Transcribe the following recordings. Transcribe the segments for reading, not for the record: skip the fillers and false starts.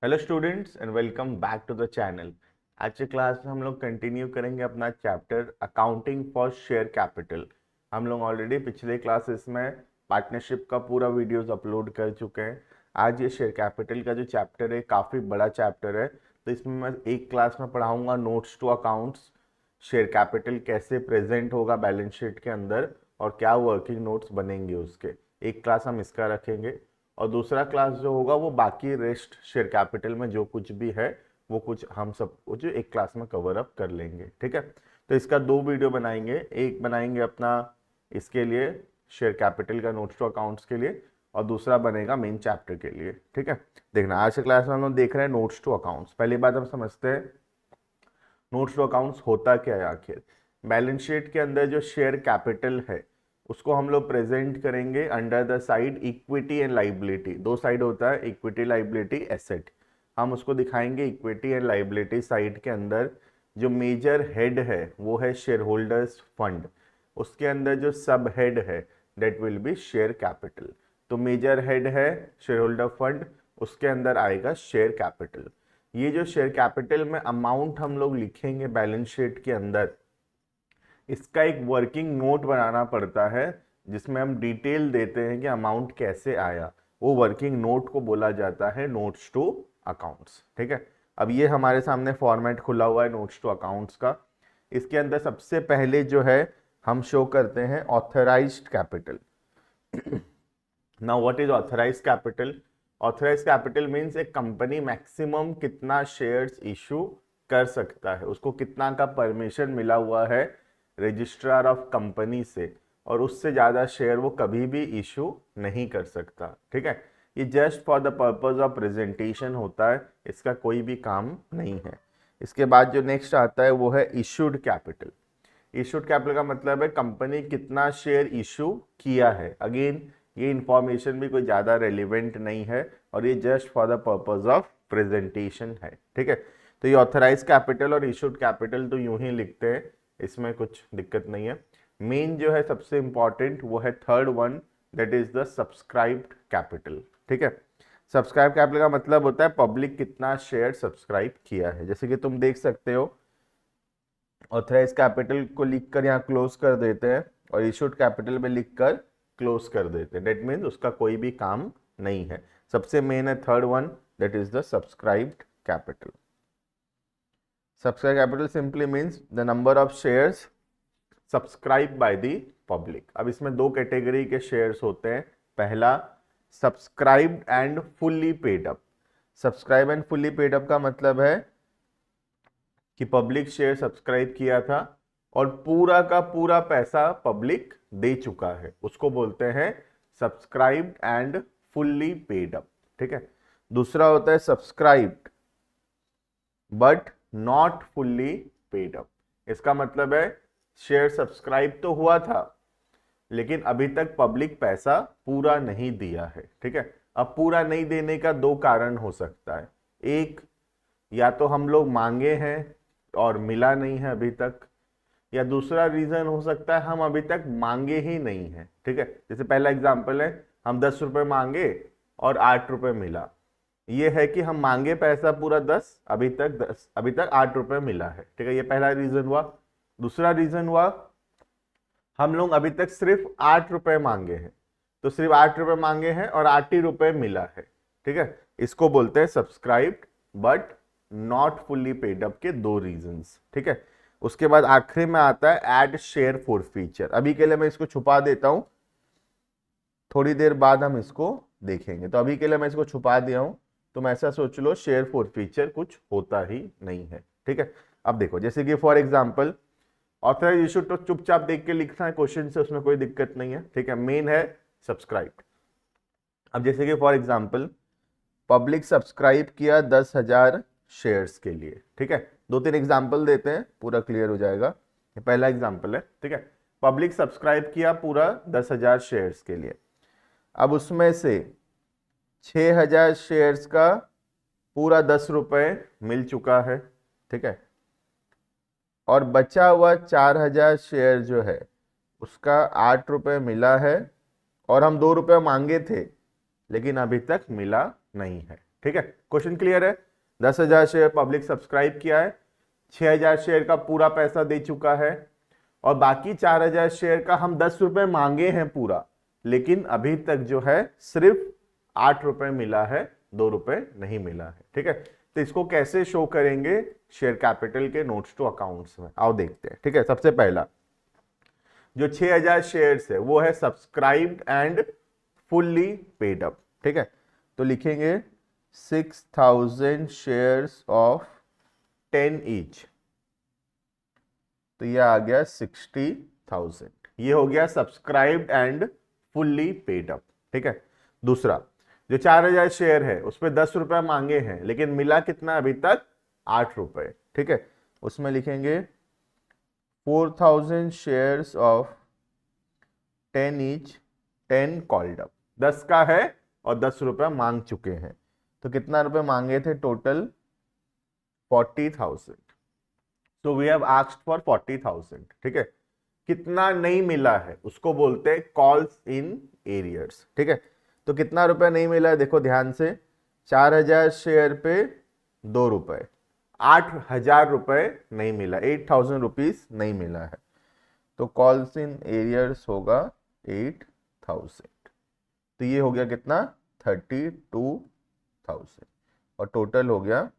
Hello students and welcome back to the channel. आज के class में हम लोग कंटिन्यू करेंगे अपना chapter accounting for share capital. हम लोग ऑलरेडी पिछले क्लासेस में पार्टनरशिप का पूरा वीडियोस अपलोड कर चुके हैं। आज ये शेयर कैपिटल का जो चैप्टर है काफ़ी बड़ा चैप्टर है, तो इसमें मैं एक क्लास में पढ़ाऊंगा notes to accounts, share capital कैसे प्रेजेंट होगा बैलेंस शीट के अंदर और क्या वर्किंग नोट्स बनेंगे उसके। एक क्लास हम इसका रखेंगे और दूसरा क्लास जो होगा वो बाकी रेस्ट शेयर कैपिटल में जो कुछ भी है वो कुछ हम सब कुछ एक क्लास में कवर अप कर लेंगे। ठीक है, तो इसका दो वीडियो बनाएंगे, एक बनाएंगे अपना इसके लिए शेयर कैपिटल का नोट्स टू अकाउंट्स के लिए और दूसरा बनेगा मेन चैप्टर के लिए। ठीक है, देखना आज के क्लास में हम लोग देख रहे हैं नोट्स टू अकाउंट्स। पहली बात हम समझते हैं नोट्स टू अकाउंट्स होता क्या है आखिर। बैलेंस शीट के अंदर जो शेयर कैपिटल है उसको हम लोग प्रेजेंट करेंगे under the side equity and liability. दो साइड होता है, इक्विटी लाइबिलिटी एसेट। हम उसको दिखाएंगे इक्विटी एंड लाइबिलिटी साइड के अंदर जो मेजर हेड है वो है शेयर होल्डर्स फंड, उसके अंदर जो सब हेड है that will be share capital. तो मेजर हेड है शेयर होल्डर फंड, उसके अंदर आएगा शेयर कैपिटल। ये जो शेयर कैपिटल में अमाउंट हम लोग लिखेंगे बैलेंस शीट के अंदर, इसका एक वर्किंग नोट बनाना पड़ता है जिसमें हम डिटेल देते हैं कि अमाउंट कैसे आया। वो वर्किंग नोट को बोला जाता है नोट्स टू अकाउंट्स। ठीक है, अब ये हमारे सामने फॉर्मेट खुला हुआ है नोट्स टू अकाउंट्स का। इसके अंदर सबसे पहले जो है हम शो करते हैं authorised capital. Now what is authorised capital? Authorised capital means एक कंपनी मैक्सिमम कितना शेयर्स इशू कर सकता है, उसको कितना का परमिशन मिला हुआ है रजिस्ट्रार ऑफ कंपनी से, और उससे ज़्यादा शेयर वो कभी भी इशू नहीं कर सकता। ठीक है, ये just for the purpose of presentation होता है, इसका कोई भी काम नहीं है। इसके बाद जो नेक्स्ट आता है वो है इशूड कैपिटल। इशूड कैपिटल का मतलब है कंपनी कितना शेयर इशू किया है। अगेन ये इंफॉर्मेशन भी कोई ज़्यादा रेलिवेंट नहीं है और ये just for the purpose of presentation है। ठीक है, तो ये ऑथराइज कैपिटल और इशूड कैपिटल तो यूं ही लिखते हैं, इसमें कुछ दिक्कत नहीं है। मेन जो है सबसे इंपॉर्टेंट वो है third one, that is the subscribed capital. ठीक है, सब्सक्राइब कैपिटल का मतलब होता है पब्लिक कितना शेयर सब्सक्राइब किया है। जैसे कि तुम देख सकते हो ऑथराइज कैपिटल को लिखकर यहाँ क्लोज कर देते हैं और इशूड कैपिटल में लिखकर क्लोज कर देते हैं। डेट मीन्स उसका कोई भी काम नहीं है। सबसे मेन है third one, that is the subscribed capital. Subscribe capital simply means the number of shares subscribe by the public. अब इसमें दो कैटेगरी के शेयर्स होते हैं। पहला subscribed and fully paid up. Subscribe and fully paid up का मतलब है कि पब्लिक शेयर सब्सक्राइब किया था और पूरा का पूरा पैसा पब्लिक दे चुका है, उसको बोलते हैं subscribed and fully paid up. ठीक है, दूसरा होता है subscribed but not fully paid up. इसका मतलब है शेयर सब्सक्राइब तो हुआ था लेकिन अभी तक पब्लिक पैसा पूरा नहीं दिया है। ठीक है, अब पूरा नहीं देने का दो कारण हो सकता है। एक, या तो हम लोग मांगे हैं और मिला नहीं है अभी तक, या दूसरा रीजन हो सकता है हम अभी तक मांगे ही नहीं है। ठीक है, जैसे पहला एग्जांपल है हम 10 रुपए मांगे और 8 रुपए मिला। ये है कि हम मांगे पैसा पूरा 10, अभी तक 8 रुपए मिला है। ठीक है, ये पहला रीजन हुआ। दूसरा रीजन हुआ हम लोग अभी तक सिर्फ 8 रुपए मांगे हैं, तो सिर्फ 8 रुपए मांगे हैं और 8 ही रुपए मिला है। ठीक है, इसको बोलते हैं subscribed but not fully paid up के दो रीजंस। ठीक है, उसके बाद आखिरी में आता है ऐड शेयर फॉर फीचर। अभी के लिए मैं इसको छुपा देता हूं, थोड़ी देर बाद हम इसको देखेंगे। तो अभी के लिए मैं इसको छुपा दिया हूं, तुम ऐसा सोच लो शेयर फॉर फीचर कुछ होता ही नहीं है। ठीक है, अब देखो जैसे कि फॉर एग्जाम्पल ऑथराइज इशू तो चुपचाप देख के लिखना है क्वेश्चन से, उसमें कोई दिक्कत नहीं है। ठीक है, मेन है सब्सक्राइब। अब जैसे कि फॉर एग्जांपल पब्लिक सब्सक्राइब किया 10,000 शेयर्स के लिए। ठीक है, दो तीन एग्जांपल देते हैं पूरा क्लियर हो जाएगा। ये पहला एग्जांपल है। ठीक है, पब्लिक सब्सक्राइब किया पूरा 10,000 शेयर्स के लिए। अब उसमें से 6,000 शेयर्स का पूरा 10 रुपए मिल चुका है। ठीक है, और बचा हुआ 4,000 शेयर जो है उसका 8 रुपए मिला है और हम 2 रुपए मांगे थे लेकिन अभी तक मिला नहीं है। ठीक है, क्वेश्चन क्लियर है। 10,000 शेयर पब्लिक सब्सक्राइब किया है, 6,000 शेयर का पूरा पैसा दे चुका है और बाकी 4,000 शेयर का हम 10 रुपए मांगे हैं पूरा, लेकिन अभी तक जो है सिर्फ 8 रुपए मिला है, 2 रुपए नहीं मिला है। ठीक है, तो इसको कैसे शो करेंगे शेयर कैपिटल के नोट्स टू अकाउंट्स में, आओ देखते हैं। ठीक है, सबसे पहला जो 6,000 शेयर्स है वो है subscribed and fully paid up. ठीक है, तो लिखेंगे 6,000 शेयर्स ऑफ 10 ईच, तो ये आ गया 60,000। ये हो गया subscribed and fully paid up. ठीक है, दूसरा जो 4,000 शेयर है उस पर 10 रुपए मांगे हैं, लेकिन मिला कितना अभी तक, 8 रुपए। ठीक है, उसमें लिखेंगे 4,000 shares of 10 each, 10 called up. 10 का है और 10 रुपए मांग चुके हैं, तो कितना रुपए मांगे थे total, 40,000। So we have asked for 40,000। ठीक है, कितना नहीं मिला है उसको बोलते हैं कॉल्स इन एरियर्स। ठीक है, तो कितना रुपए नहीं मिला है देखो ध्यान से, 4,000 शेयर पे 2 रुपए, 8,000 रुपए नहीं मिला, 8,000 रुपीज नहीं मिला है, तो कॉल्स इन एरियर्स होगा 8,000। तो ये हो गया कितना, 32,000 और टोटल हो गया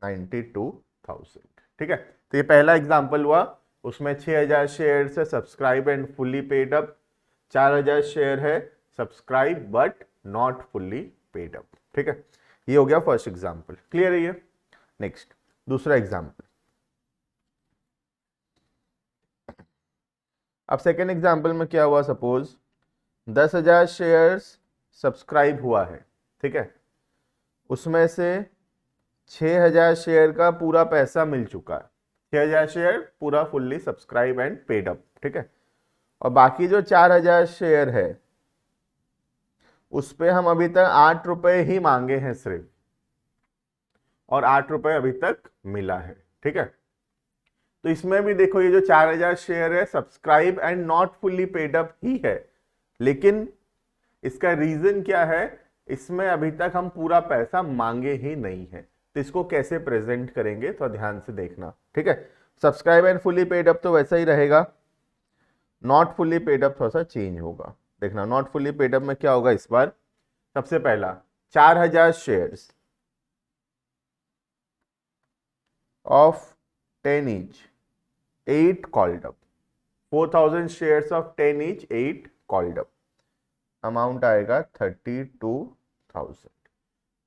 92,000। ठीक है, तो ये पहला एग्जांपल हुआ, उसमें 6,000 शेयर है subscribe and fully paid up, 4,000 share है subscribe but not fully paid up. ठीक है, ये हो गया फर्स्ट एग्जांपल। क्लियर है ये। नेक्स्ट दूसरा एग्जांपल। अब सेकेंड एग्जांपल में क्या हुआ, सपोज 10,000 शेयर्स सब्सक्राइब हुआ है। ठीक है, उसमें से 6,000 शेयर का पूरा पैसा मिल चुका है, 6,000 शेयर पूरा fully subscribe and paid up. ठीक है, और बाकी जो 4,000 शेयर है उस पे हम अभी तक 8 रुपए ही मांगे हैं सिर्फ, और 8 रुपए अभी तक मिला है। ठीक है, तो इसमें भी देखो ये जो 4,000 शेयर है subscribe and not fully paid up ही है, लेकिन इसका रीजन क्या है, इसमें अभी तक हम पूरा पैसा मांगे ही नहीं है। तो इसको कैसे प्रेजेंट करेंगे तो ध्यान से देखना। ठीक है, subscribe and fully paid up तो वैसा ही रहेगा, नॉट फुल्ली पेड अप थोड़ा सा चेंज होगा। देखना नॉट फुल्ली पेड अप में क्या होगा इस बार, सबसे पहला 4,000 shares of 10 each, 8 called up, 4,000 shares of 10 each, 8 called up, amount आएगा 32,000।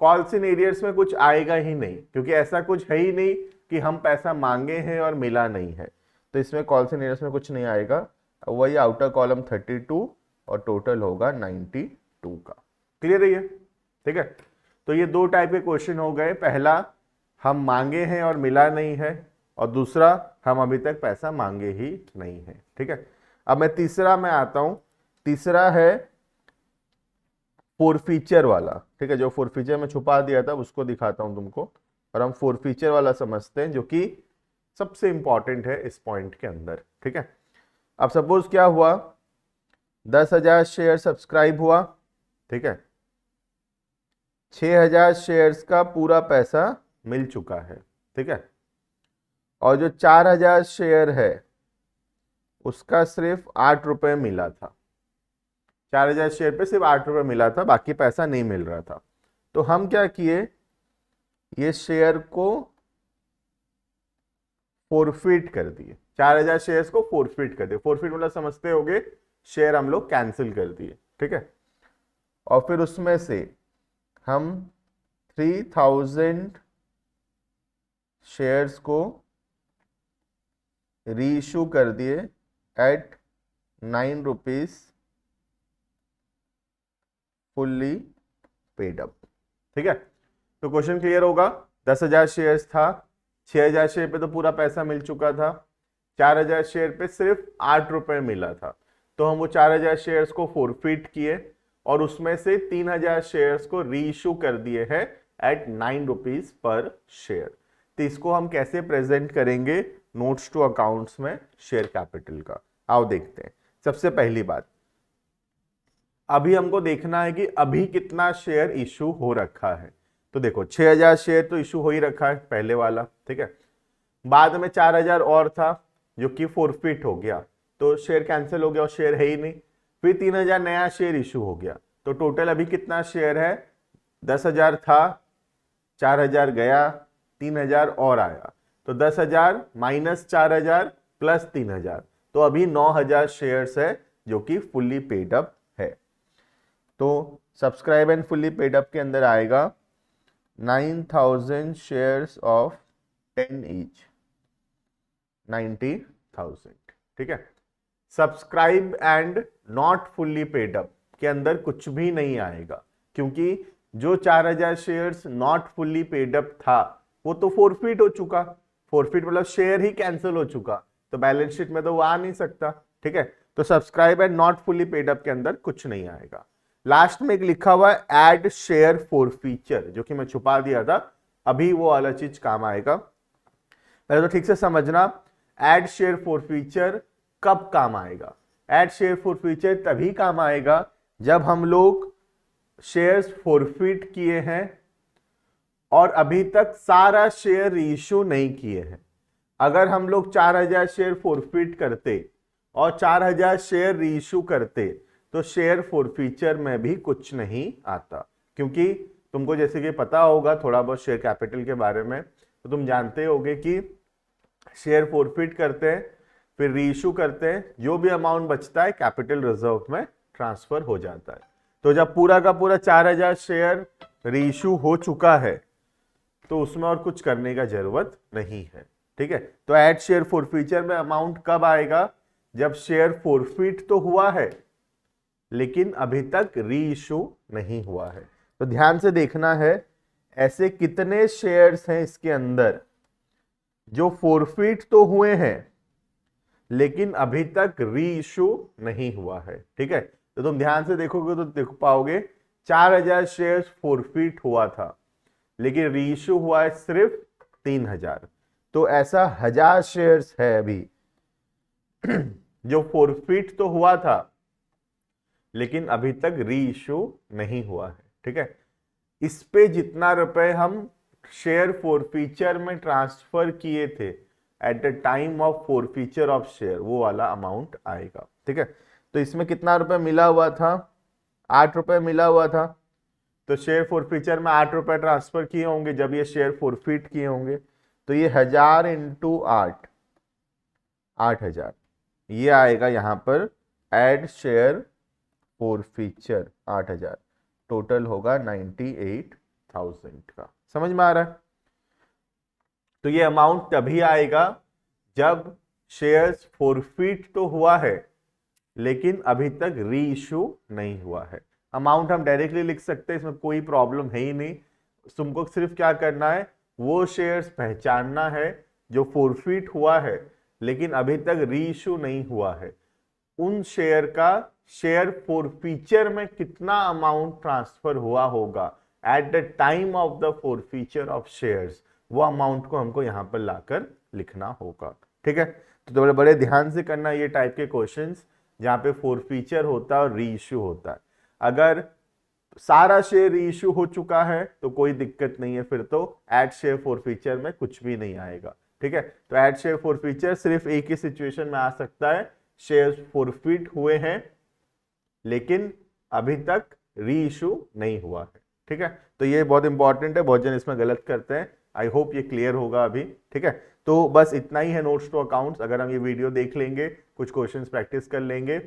कॉल्स इन एरियर्स में कुछ आएगा ही नहीं, क्योंकि ऐसा कुछ है ही नहीं कि हम पैसा मांगे हैं और मिला नहीं है, तो इसमें कॉल्स इन एरियर्स में कुछ नहीं आएगा। वही आउटर कॉलम 32 और टोटल होगा 92 का। क्लियर है ये। ठीक है, तो ये दो टाइप के क्वेश्चन हो गए, पहला हम मांगे हैं और मिला नहीं है, और दूसरा हम अभी तक पैसा मांगे ही नहीं है। ठीक है, अब मैं तीसरा में आता हूं। तीसरा है फोरफीचर वाला। ठीक है, जो फोरफीचर में छुपा दिया था उसको दिखाता हूं तुमको, और हम फोरफीचर वाला समझते हैं, जो कि सबसे इंपॉर्टेंट है इस पॉइंट के अंदर। ठीक है, अब सपोज क्या हुआ, 10,000 शेयर सब्सक्राइब हुआ। ठीक है, 6,000 शेयर्स का पूरा पैसा मिल चुका है। ठीक है, और जो 4,000 शेयर है उसका सिर्फ 8 रुपए मिला था, 4,000 शेयर पे सिर्फ 8 रुपए मिला था, बाकी पैसा नहीं मिल रहा था। तो हम क्या किए, ये शेयर को फोरफिट कर दिए, 4,000 शेयर्स को फोरफिट कर दिए। फोरफिट मतलब समझते होगे, शेयर हम लोग कैंसिल कर दिए। ठीक है, और फिर उसमें से हम 3,000 शेयर्स को रीइशू कर दिए at 9 rupees fully paid up. ठीक है, तो क्वेश्चन क्लियर होगा। 10,000 शेयर्स था, 6,000 शेयर पे तो पूरा पैसा मिल चुका था, 4,000 शेयर पे सिर्फ 8 रुपए मिला था, तो हम वो 4,000 शेयर्स को फोरफिट किए और उसमें से 3,000 शेयर्स को रीइशू कर दिए हैं एट 9 रुपीज पर शेयर। तो इसको हम कैसे प्रेजेंट करेंगे नोट्स टू अकाउंट्स में शेयर कैपिटल का, आओ देखते हैं। सबसे पहली बात, अभी हमको देखना है कि अभी कितना शेयर इशू हो रखा है। तो देखो 6000 शेयर तो इशू हो ही रखा है पहले वाला, ठीक है। बाद में 4000 और था जो कि फोरफिट हो गया, तो शेयर कैंसिल हो गया और शेयर है ही नहीं। फिर 3000 नया शेयर इशू हो गया, तो टोटल अभी कितना शेयर है, 10,000 था, 4000 गया, 3000 और आया, तो 10,000 माइनस 4000 प्लस 3000, तो अभी 9000 शेयर्स है जो कि फुल्ली पेड अप है। तो subscribe and fully paid up के अंदर आएगा 9000 शेयर्स ऑफ 10 ईच, 90,000, ठीक है। Subscribe and not fully paid up के अंदर कुछ भी नहीं आएगा, क्योंकि जो 4000 shares not fully paid up था वो तो फोरफिट हो चुका, फोरफिट मतलब शेयर ही कैंसिल हो चुका, तो बैलेंस शीट में तो वो आ नहीं सकता, ठीक है। तो subscribe and not fully paid up के अंदर कुछ नहीं आएगा। लास्ट में एक लिखा हुआ है ऐड शेयर फॉरफीचर, जो कि मैं छुपा दिया था, अभी वो वाला चीज काम आएगा। पहले तो ठीक से समझना, ऐड शेयर फॉरफीचर कब काम आएगा। ऐड शेयर फॉरफीचर तभी काम आएगा जब हम लोग शेयर्स फॉरफिट किए हैं और अभी तक सारा शेयर रीइश्यू नहीं किए हैं। अगर हम लोग 4000 शेयर फॉरफिट करते और 4000 शेयर रीइश्यू करते तो शेयर फॉरफीचर में भी कुछ नहीं आता, क्योंकि तुमको जैसे कि पता होगा थोड़ा बहुत शेयर कैपिटल के बारे में, तो तुम जानते होगे कि शेयर फॉरफिट करते हैं, फिर रीइश्यू करते हैं, जो भी अमाउंट बचता है कैपिटल रिजर्व में ट्रांसफर हो जाता है। तो जब पूरा का पूरा 4000 शेयर रीइश्यू हो चुका है तो उसमें और कुछ करने का जरूरत नहीं है, ठीक है। तो ऐड शेयर फॉरफीचर में अमाउंट कब आएगा, जब शेयर फॉरफिट तो हुआ है लेकिन अभी तक रीइश्यू नहीं हुआ है। तो ध्यान से देखना है, ऐसे कितने शेयर्स हैं इसके अंदर जो फॉरफिट तो हुए हैं लेकिन अभी तक रीइश्यू नहीं हुआ है, ठीक है। तो तुम ध्यान से देखोगे तो देख पाओगे 4000 शेयर्स फॉरफिट हुआ था लेकिन रीइश्यू हुआ है सिर्फ 3000, तो ऐसा 1000 शेयर्स है अभी जो फॉरफिट तो हुआ था लेकिन अभी तक रीइश्यू नहीं हुआ है, ठीक है। इस पे जितना रुपए हम शेयर फॉरफीचर में ट्रांसफर किए थे at the time of forfeiture of share, वो वाला अमाउंट आएगा, ठीक है। तो इसमें कितना रुपए मिला हुआ था, 8 रुपए मिला हुआ था, तो शेयर फॉरफीचर में 8 रुपए ट्रांसफर किए होंगे जब ये शेयर फॉरफिट किए होंगे, तो ये 1000 इंटू 8, 8000 ये आएगा यहां पर एड शेयर फॉरफीचर 8000, टोटल होगा 98,000 का। समझ में आ रहा है। तो ये अमाउंट तभी आएगा जब शेयर्स फॉरफिट तो हुआ है लेकिन अभी तक रीइश्यू नहीं हुआ है। अमाउंट हम डायरेक्टली लिख सकते हैं, इसमें कोई प्रॉब्लम है ही नहीं। तुमको सिर्फ क्या करना है, वो शेयर्स पहचानना है जो फॉरफिट हुआ है लेकिन अभी तक रीइश्यू नहीं हुआ है। उन शेयर का शेयर फॉरफीचर में कितना अमाउंट ट्रांसफर हुआ होगा at the time of the forfeiture of shares, वो अमाउंट को हमको यहां पर लाकर लिखना होगा, ठीक है। तो बड़े ध्यान से करना ये टाइप के क्वेश्चंस जहां पे फॉरफीचर होता है और रीइश्यू होता है। अगर सारा शेयर रीइश्यू हो चुका है तो कोई दिक्कत नहीं है, फिर तो ऐड शेयर फॉरफीचर में कुछ भी नहीं आएगा, ठीक है। तो ऐड शेयर फॉरफीचर सिर्फ एक ही सिचुएशन में आ सकता है, शेयर्स फॉरफिट हुए हैं लेकिन अभी तक रीइश्यू नहीं हुआ है, ठीक है। तो ये बहुत इंपॉर्टेंट है, बहुत जन इसमें गलत करते हैं। आई होप ये क्लियर होगा अभी, ठीक है। तो बस इतना ही है नोट्स टू अकाउंट्स। अगर हम ये वीडियो देख लेंगे, कुछ क्वेश्चंस प्रैक्टिस कर लेंगे,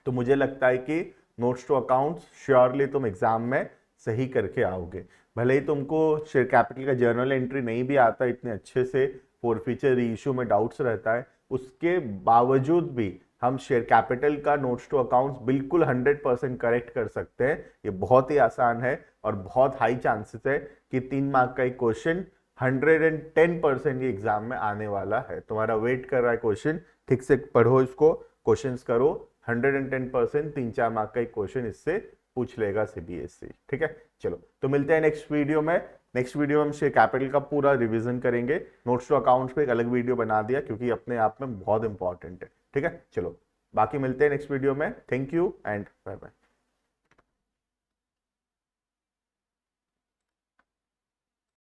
तो मुझे लगता है कि नोट्स टू अकाउंट्स श्योरली तुम एग्जाम में सही करके आओगे। भले ही तुमको शेयर कैपिटल का जर्नल एंट्री नहीं भी आता इतने अच्छे से, फॉरफीचर रीइश्यू में डाउट्स रहता है, उसके बावजूद भी हम शेयर कैपिटल का नोट्स टू अकाउंट्स बिल्कुल 100% करेक्ट कर सकते हैं। ये बहुत ही आसान है और बहुत हाई चांसेस है कि 3 मार्क का एक क्वेश्चन 110% ये एग्जाम में आने वाला है। तुम्हारा वेट कर रहा है क्वेश्चन, ठीक से पढ़ो इसको, क्वेश्चंस करो, 110% 3-4 मार्क का एक क्वेश्चन इससे पूछ लेगा सीबीएसई, ठीक है। चलो तो मिलते हैं नेक्स्ट वीडियो में। नेक्स्ट वीडियो में हम शेयर कैपिटल का पूरा रिवीजन करेंगे। नोट्स टू अकाउंट्स पे एक अलग वीडियो बना दिया क्योंकि अपने आप में बहुत इंपॉर्टेंट है, ठीक है। चलो बाकी मिलते हैं नेक्स्ट वीडियो में। Thank you and bye bye.